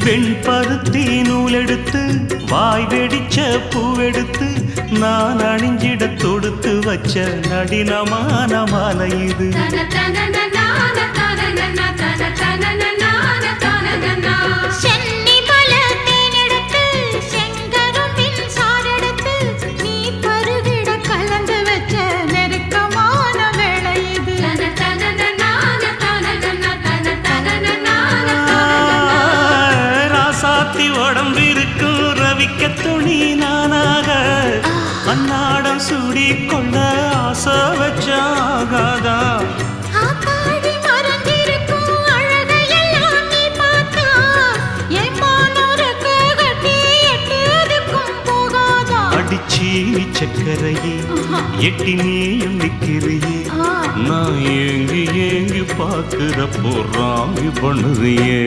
வெண்பருத்தி நூலெடுத்து வாய் வெடிச்ச பூவெடுத்து நான் அணிஞ்சிட தொடுத்து வச்ச நடினமான மாலை இது. உடம்பிருக்கும் ரவிக்க துணி நானாக அன்னாடம் சூடி கொண்ட ஆசை வச்சாகாதா. அடிச்சி சக்கரையே எட்டி நீயும் நிக்கிறியே நான் ஏங்கி ஏங்கி பார்க்கிற போறாங்கி பண்ணுறியே.